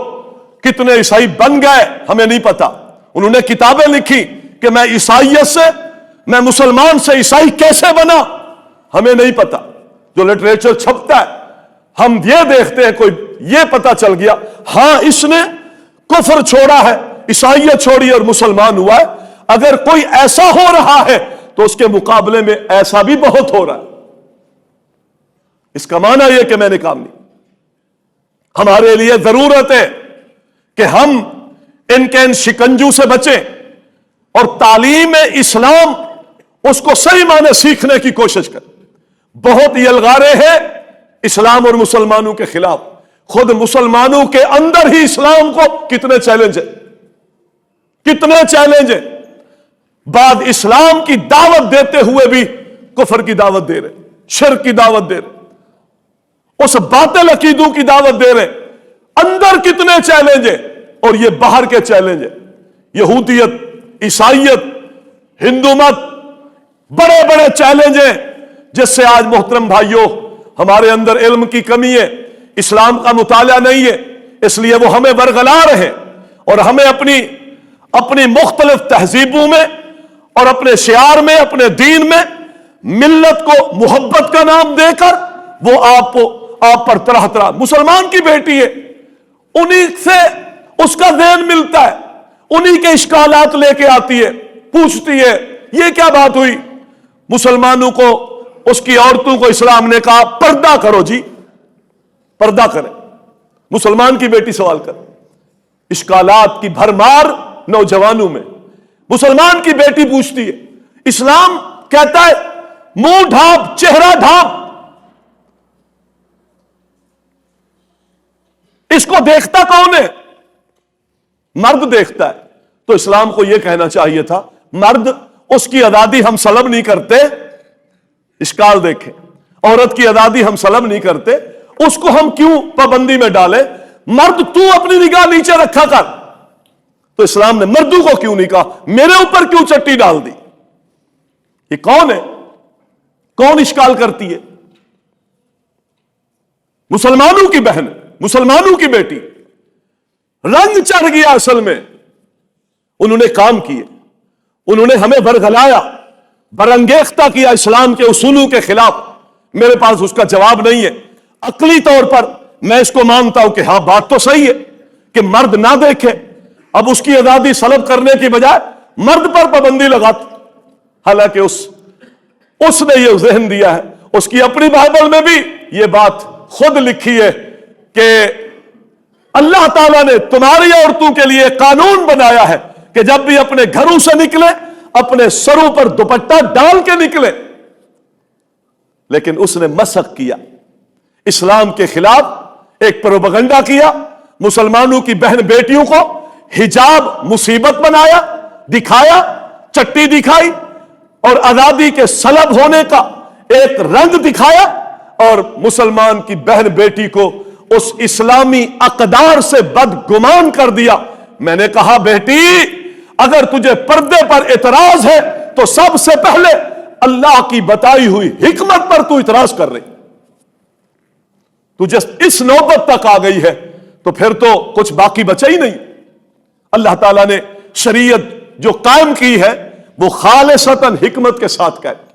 کتنے عیسائی بن گئے ہمیں نہیں پتا، انہوں نے کتابیں لکھی کہ میں عیسائیت سے، میں مسلمان سے عیسائی کیسے بنا، ہمیں نہیں پتا۔ جو لٹریچر چھپتا ہے ہم یہ دیکھتے ہیں، کوئی یہ پتا چل گیا ہاں اس نے کفر چھوڑا ہے، عیسائیت چھوڑی اور مسلمان ہوا ہے۔ اگر کوئی ایسا ہو رہا ہے تو اس کے مقابلے میں ایسا بھی بہت ہو رہا ہے۔ اس کا معنی یہ کہ میں نے کام نہیں۔ ہمارے لیے ضرورت ہے کہ ہم ان شکنجوں سے بچیں اور تعلیم اسلام اس کو صحیح معنی سیکھنے کی کوشش کریں۔ بہت یلغارے ہیں اسلام اور مسلمانوں کے خلاف، خود مسلمانوں کے اندر ہی اسلام کو کتنے چیلنج ہیں، کتنے چیلنج ہیں۔ بعد اسلام کی دعوت دیتے ہوئے بھی کفر کی دعوت دے رہے، شرک کی دعوت دے رہے، اس باطل عقیدوں کی دعوت دے رہے۔ اندر کتنے چیلنج ہیں اور یہ باہر کے چیلنج ہیں۔ یہودیت، عیسائیت، ہندو مت، بڑے بڑے چیلنج ہیں جس سے آج محترم بھائیوں ہمارے اندر علم کی کمی ہے، اسلام کا مطالعہ نہیں ہے، اس لیے وہ ہمیں برگلا رہے اور ہمیں اپنی مختلف تہذیبوں میں اور اپنے شعار میں، اپنے دین میں ملت کو محبت کا نام دے کر وہ آپ پر طرح طرح، مسلمان کی بیٹی ہے انہی سے اس کا ذہن ملتا ہے، انہی کے اشکالات لے کے آتی ہے، پوچھتی ہے یہ کیا بات ہوئی؟ مسلمانوں کو، اس کی عورتوں کو اسلام نے کہا پردہ کرو جی، پردہ کریں۔ مسلمان کی بیٹی سوال کر، اشکالات کی بھرمار نوجوانوں میں، مسلمان کی بیٹی پوچھتی ہے، اسلام کہتا ہے منہ ڈھانپ، چہرہ ڈھانپ، اس کو دیکھتا کون ہے؟ مرد دیکھتا ہے۔ تو اسلام کو یہ کہنا چاہیے تھا مرد، اس کی آزادی ہم سلب نہیں کرتے، اشکال دیکھیں، عورت کی آزادی ہم سلب نہیں کرتے، اس کو ہم کیوں پابندی میں ڈالیں؟ مرد تو اپنی نگاہ نیچے رکھا کر۔ تو اسلام نے مردوں کو کیوں نہیں کہا میرے اوپر کیوں چٹی ڈال دی؟ یہ کون ہے؟ کون اشکال کرتی ہے؟ مسلمانوں کی بہن، مسلمانوں کی بیٹی، رنگ چڑھ گیا اصل میں، انہوں نے کام کیے، انہوں نے ہمیں برگلایا، برانگیختہ کیا اسلام کے اصولوں کے خلاف۔ میرے پاس اس کا جواب نہیں ہے، عقلی طور پر میں اس کو مانتا ہوں کہ ہاں بات تو صحیح ہے کہ مرد نہ دیکھے، اب اس کی آزادی سلب کرنے کی بجائے مرد پر پابندی لگاتے، حالانکہ اس نے یہ ذہن دیا ہے، اس کی اپنی بائبل میں بھی یہ بات خود لکھی ہے کہ اللہ تعالیٰ نے تمہاری عورتوں کے لیے قانون بنایا ہے کہ جب بھی اپنے گھروں سے نکلے اپنے سروں پر دوپٹہ ڈال کے نکلے۔ لیکن اس نے مسخ کیا، اسلام کے خلاف ایک پروپیگنڈا کیا، مسلمانوں کی بہن بیٹیوں کو حجاب مصیبت بنایا، دکھایا، چٹی دکھائی، اور آزادی کے سلب ہونے کا ایک رنگ دکھایا، اور مسلمان کی بہن بیٹی کو اس اسلامی اقدار سے بدگمان کر دیا۔ میں نے کہا بیٹی اگر تجھے پردے پر اعتراض ہے تو سب سے پہلے اللہ کی بتائی ہوئی حکمت پر تو اعتراض کر رہی، تجھے اس نوبت تک آ گئی ہے تو پھر تو کچھ باقی بچا ہی نہیں۔ اللہ تعالیٰ نے شریعت جو قائم کی ہے وہ خالصتاً حکمت کے ساتھ قائم کی۔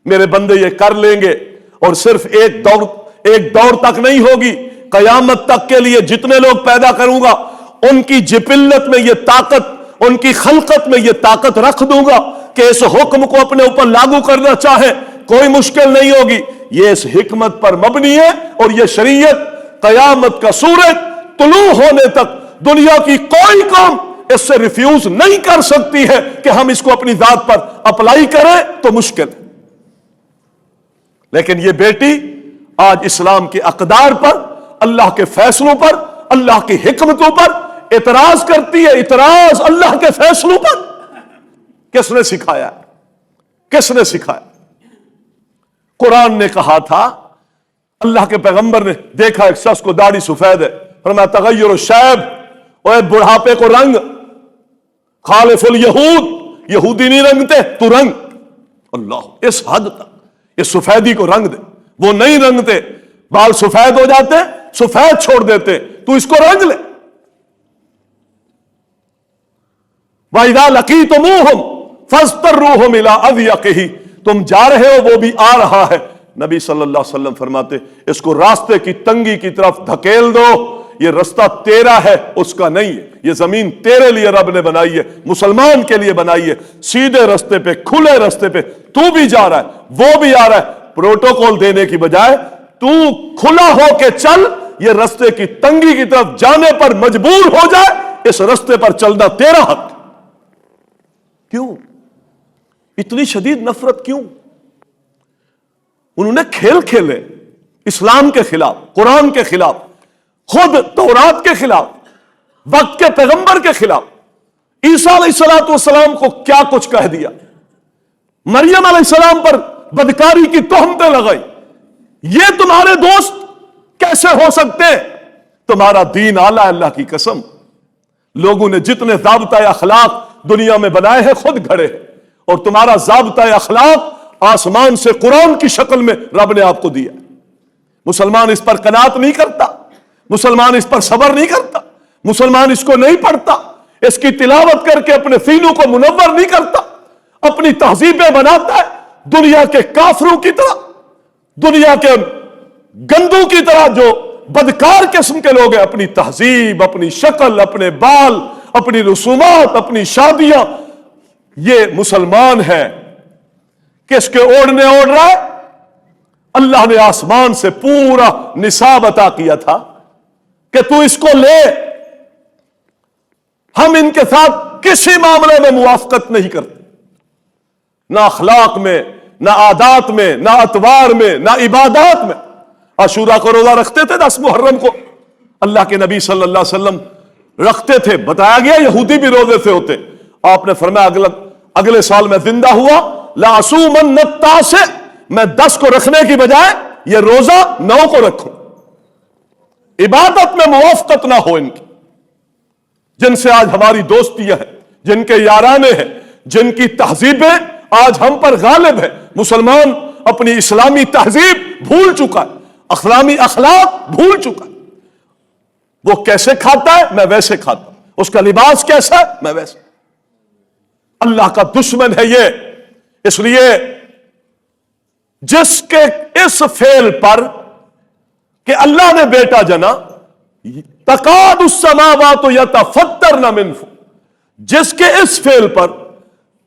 میرے بندے یہ کر لیں گے، اور صرف ایک دور تک نہیں ہوگی، قیامت تک کے لیے جتنے لوگ پیدا کروں گا ان کی جبلت میں یہ طاقت، ان کی خلقت میں یہ طاقت رکھ دوں گا کہ اس حکم کو اپنے اوپر لاگو کرنا چاہیں کوئی مشکل نہیں ہوگی۔ یہ اس حکمت پر مبنی ہے، اور یہ شریعت قیامت کا سورج طلوع ہونے تک دنیا کی کوئی قوم اس سے ریفیوز نہیں کر سکتی ہے کہ ہم اس کو اپنی ذات پر اپلائی کریں تو مشکل ہے۔ لیکن یہ بیٹی آج اسلام کے اقدار پر، اللہ کے فیصلوں پر، اللہ کی حکمتوں پر اعتراض کرتی ہے۔ اعتراض اللہ کے فیصلوں پر کس نے سکھایا؟ کس نے سکھایا؟ قرآن نے کہا تھا، اللہ کے پیغمبر نے دیکھا ایک شخص کو داڑھی سفید ہے، فرمایا تغیر الشیب، اور بڑھاپے کو رنگ، خالف الیہود، یہودی نہیں رنگتے تو رنگ۔ اللہ، اس حد تک اس سفیدی کو رنگ دے، وہ نہیں رنگتے، بال سفید ہو جاتے سفید چھوڑ دیتے، تو اس کو رنگ لے۔ وَإِذَا لَقِيتُمُوهُمْ فَاسْتَرُّوهُمْ إِلَىٰ أَضْيَقِهِ، تم جا رہے ہو وہ بھی آ رہا ہے۔ نبی صلی اللہ علیہ وسلم فرماتے اس کو راستے کی تنگی کی طرف دھکیل دو، یہ رستہ تیرا ہے اس کا نہیں ہے، یہ زمین تیرے لیے رب نے بنائی ہے، مسلمان کے لیے بنائی ہے، سیدھے رستے پہ، کھلے رستے پہ تو بھی جا رہا ہے، وہ بھی آ رہا ہے، پروٹوکول دینے کی بجائے تو کھلا ہو کے چل، یہ رستے کی تنگی کی طرف جانے پر مجبور ہو جائے، اس رستے پر چلنا تیرا حق۔ کیوں اتنی شدید نفرت؟ کیوں؟ انہوں نے کھیل کھیلے اسلام کے خلاف، قرآن کے خلاف، خود تورات کے خلاف، وقت کے پیغمبر کے خلاف۔ عیسیٰ علیہ السلام کو کیا کچھ کہہ دیا، مریم علیہ السلام پر بدکاری کی تہمتیں لگائی۔ یہ تمہارے دوست کیسے ہو سکتے ہیں؟ تمہارا دین اعلیٰ ہے، اللہ کی قسم۔ لوگوں نے جتنے ضابطۂ اخلاق دنیا میں بنائے ہیں خود گھڑے ہیں، اور تمہارا ضابطۂ اخلاق آسمان سے قرآن کی شکل میں رب نے آپ کو دیا۔ مسلمان اس پر قناعت نہیں کرتا، مسلمان اس پر صبر نہیں کرتا، مسلمان اس کو نہیں پڑھتا، اس کی تلاوت کر کے اپنے سینوں کو منور نہیں کرتا، اپنی تہذیبیں بناتا ہے دنیا کے کافروں کی طرح، دنیا کے گندوں کی طرح جو بدکار قسم کے لوگ ہیں، اپنی تہذیب، اپنی شکل، اپنے بال، اپنی رسومات، اپنی شادیاں، یہ مسلمان ہے۔ کس کے اوڑھنے اوڑھ رہا ہے؟ اللہ نے آسمان سے پورا نصاب عطا کیا تھا کہ تو اس کو لے۔ ہم ان کے ساتھ کسی معاملے میں موافقت نہیں کرتے، نہ اخلاق میں، نہ عادات میں، نہ اطوار میں، نہ عبادات میں۔ عاشورہ کو روزہ رکھتے تھے 10 محرم کو، اللہ کے نبی صلی اللہ علیہ وسلم رکھتے تھے، بتایا گیا یہودی بھی روزے سے ہوتے۔ آپ نے فرمایا اگلے سال میں زندہ ہوا لَأَصُومَنَّ التَّاسِعَ، میں 10 کو رکھنے کی بجائے یہ روزہ 9 کو رکھوں۔ عبادت میں موافقت نہ ہو ان کی، جن سے آج ہماری دوستیاں ہیں، جن کے یارانے ہیں، جن کی تہذیبیں آج ہم پر غالب ہے۔ مسلمان اپنی اسلامی تہذیب بھول چکا ہے، اسلامی اخلاق بھول چکا ہے۔ وہ کیسے کھاتا ہے میں ویسے کھاتا ہوں، اس کا لباس کیسا ہے میں ویسے۔ اللہ کا دشمن ہے یہ۔ اس لیے جس کے اس فعل پر کہ اللہ نے بیٹا جنا، تکاد السماوات یتفطرن منہ، جس کے اس فعل پر،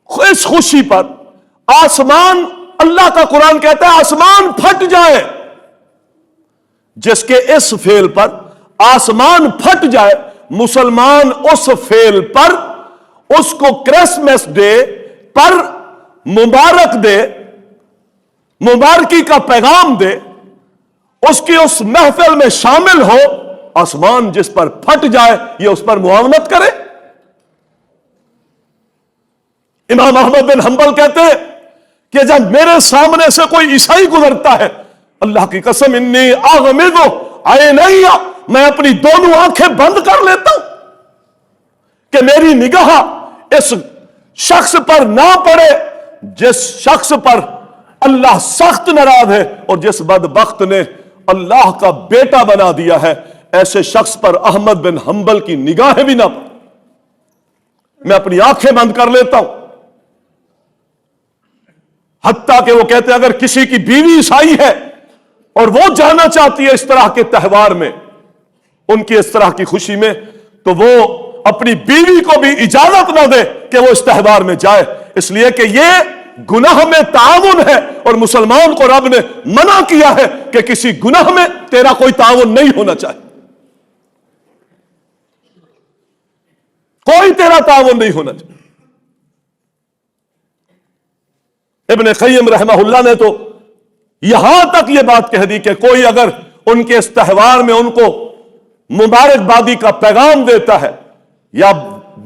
اس خوشی پر آسمان، اللہ کا قرآن کہتا ہے آسمان پھٹ جائے، جس کے اس فعل پر آسمان پھٹ جائے، مسلمان اس فعل پر اس کو کرسمس ڈے پر مبارک دے، مبارکی کا پیغام دے، اس کی اس محفل میں شامل ہو، آسمان جس پر پھٹ جائے یہ اس پر معاونت کرے۔ امام احمد بن حنبل کہتے ہیں کہ جب میرے سامنے سے کوئی عیسائی گزرتا ہے، اللہ کی قسم انی اغمض عینی، میں اپنی دونوں آنکھیں بند کر لیتا ہوں کہ میری نگاہ اس شخص پر نہ پڑے جس شخص پر اللہ سخت ناراض ہے، اور جس بدبخت نے اللہ کا بیٹا بنا دیا ہے، ایسے شخص پر احمد بن حنبل کی نگاہیں بھی نہ پڑے، میں اپنی آنکھیں بند کر لیتا ہوں۔ حتیٰ کہ وہ کہتے ہیں اگر کسی کی بیوی عیسائی ہے اور وہ جانا چاہتی ہے اس طرح کے تہوار میں، ان کی اس طرح کی خوشی میں، تو وہ اپنی بیوی کو بھی اجازت نہ دے کہ وہ اس تہوار میں جائے، اس لیے کہ یہ گناہ میں تعاون ہے، اور مسلمان کو رب نے منع کیا ہے کہ کسی گناہ میں تیرا کوئی تعاون نہیں ہونا چاہیے، کوئی تیرا تعاون نہیں ہونا چاہیے۔ ابن قیم رحمہ اللہ نے تو یہاں تک یہ بات کہہ دی کہ کوئی اگر ان کے اس تہوار میں ان کو مبارکبادی کا پیغام دیتا ہے، یا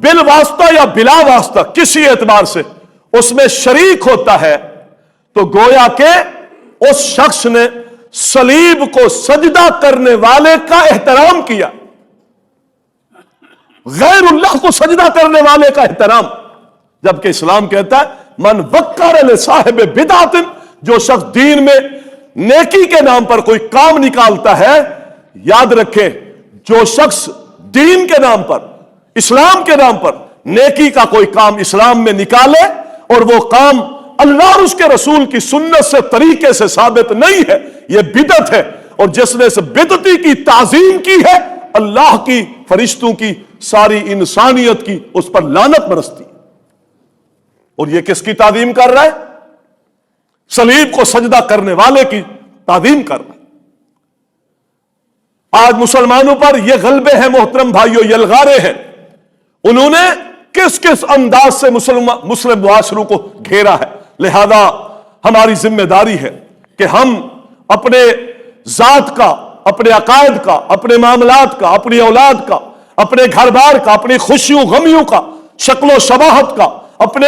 بالواسطہ یا بلا واسطہ کسی اعتبار سے اس میں شریک ہوتا ہے، تو گویا کہ اس شخص نے صلیب کو سجدہ کرنے والے کا احترام کیا، غیر اللہ کو سجدہ کرنے والے کا احترام۔ جبکہ اسلام کہتا ہے من وقر لصاحب بدعت، جو شخص دین میں نیکی کے نام پر کوئی کام نکالتا ہے، یاد رکھیں جو شخص دین کے نام پر، اسلام کے نام پر نیکی کا کوئی کام اسلام میں نکالے اور وہ کام اللہ اور اس کے رسول کی سنت سے طریقے سے ثابت نہیں ہے، یہ بدعت ہے، اور جس نے اس بدعتی کی تعظیم کی ہے، اللہ کی، فرشتوں کی، ساری انسانیت کی اس پر لعنت برستی۔ اور یہ کس کی تعظیم کر رہا ہے؟ صلیب کو سجدہ کرنے والے کی تعظیم کر رہا ہے۔ آج مسلمانوں پر یہ غلبے ہیں محترم بھائیوں، یلغارے ہیں، انہوں نے کس کس انداز سے مسلم معاشروں کو گھیرا ہے۔ لہذا ہماری ذمہ داری ہے کہ ہم اپنے ذات کا، اپنے عقائد کا، اپنے معاملات کا، اپنی اولاد کا، اپنے گھر بار کا، اپنی خوشیوں غمیوں کا، شکل و شباہت کا، اپنے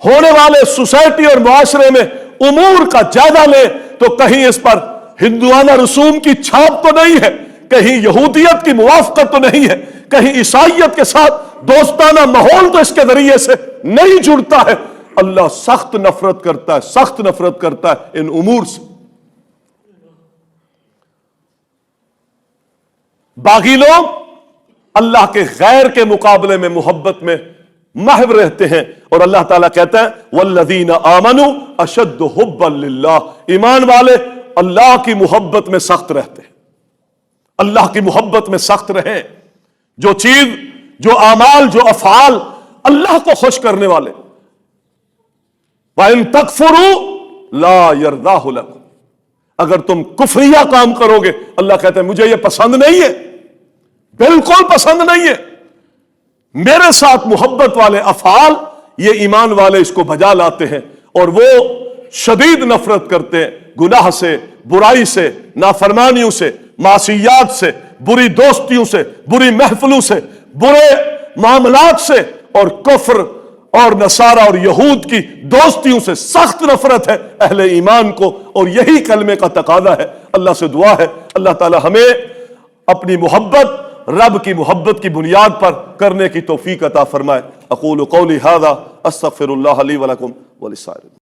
ہونے والے سوسائٹی اور معاشرے میں امور کا جائزہ لیں، تو کہیں اس پر ہندوانہ رسوم کی چھاپ تو نہیں ہے، کہیں یہودیت کی موافقت تو نہیں ہے، کہیں عیسائیت کے ساتھ دوستانہ ماحول تو اس کے ذریعے سے نہیں جڑتا ہے۔ اللہ سخت نفرت کرتا ہے، سخت نفرت کرتا ہے ان امور سے۔ باقی لوگ اللہ کے غیر کے مقابلے میں محبت میں محو رہتے ہیں، اور اللہ تعالیٰ کہتا ہے والذین آمنوا اشد حبا للہ، ایمان والے اللہ کی محبت میں سخت رہتے ہیں، اللہ کی محبت میں سخت رہیں۔ جو چیز جو اعمال، جو افعال اللہ کو خوش کرنے والے. وَإِن تَكْفُرُوا لَا يَرْضَاهُ لَكُمْ، اگر تم کفریہ کام کرو گے اللہ کہتے ہیں مجھے یہ پسند نہیں ہے، بالکل پسند نہیں ہے. میرے ساتھ محبت والے افعال یہ ایمان والے اس کو بجا لاتے ہیں، اور وہ شدید نفرت کرتے ہیں گناہ سے، برائی سے، نافرمانیوں سے، معصیات سے، بری دوستیوں سے، بری محفلوں سے، برے معاملات سے، اور کفر اور نصارہ اور یہود کی دوستیوں سے سخت نفرت ہے اہل ایمان کو. اور یہی کلمے کا تقاضا ہے. اللہ سے دعا ہے اللہ تعالی ہمیں اپنی محبت رب کی محبت کی بنیاد پر کرنے کی توفیق عطا فرمائے. اقول قولی ھذا استغفر اللہ لی ولکم ولسائر